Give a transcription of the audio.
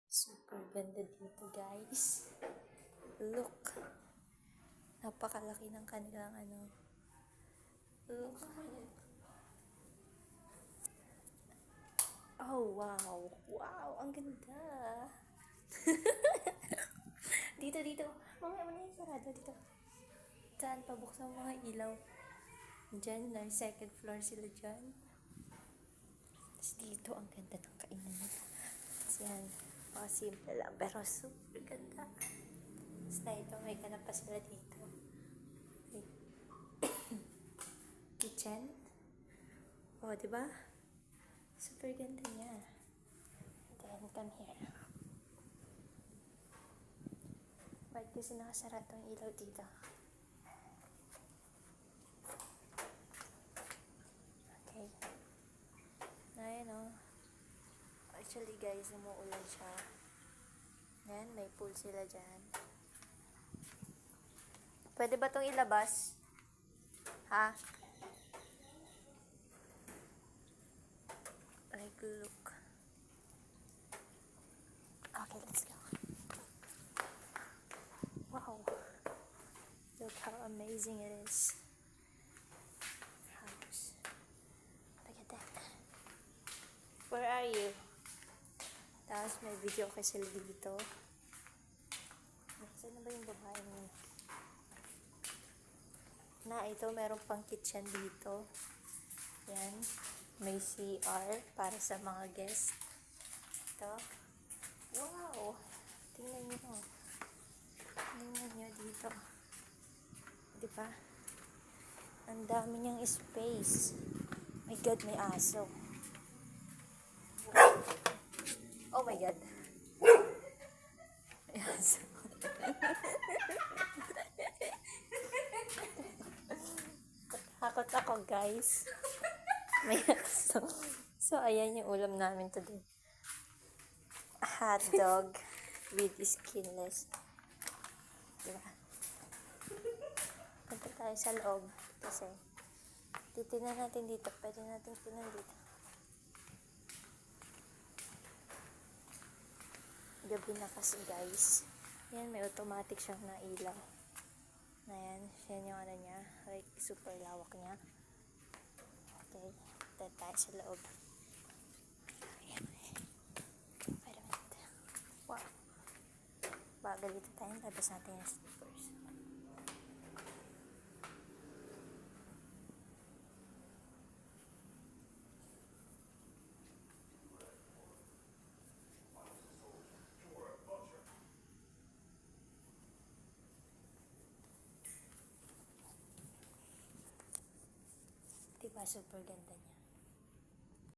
Super ganda dito, guys. Look. Napakalaki ng kanilang Look. Oh, wow. Wow, ang ganda. Dito. Mamaya mo na yung sarado dito. Saan pabuksan mga ilaw? Diyan, na second floor sila dyan. Tapos dito, ang ganda ng kainan nila. Tapos yan, mga simple lang, pero super ganda. Tapos na ito, may ganap pa sila dito. Kitchen. Oh, diba? Super ganda niya. Then, come here. Bakit kasi nakasara tong ilaw dito? Okay. Ayan o. Actually guys, umuulan siya. Ayan, may pool sila dyan. Pwede ba tong ilabas? Ha? Like, look. Okay, let's go. Wow. Look how amazing it is. House. Look at that. Where are you? Tapos may video kasi sila dito. Saan na ba yung babae mo? Ito, meron pang kitchen dito. Yan. May CR para sa mga guest. Ito. Wow! Tingnan nyo. Tingnan nyo dito. Diba? Ang dami niyang space. My God, may aso. Oh my God. May aso. Takot ako, guys. May aso. So, ayan yung ulam namin today. Hot dog with skinless. Diba? Punta tayo sa loob kasi titignan natin dito. Pwede natin tingnan dito. Gabi na kasi, guys. Yan, may automatic siyang na ilaw. Na yan. Yan yung niya. Like, super lawak niya. Okay. Punta tayo sa loob. Wow. Bagal dito tayo. Labas natin yung slippers. Diba super ganda niya?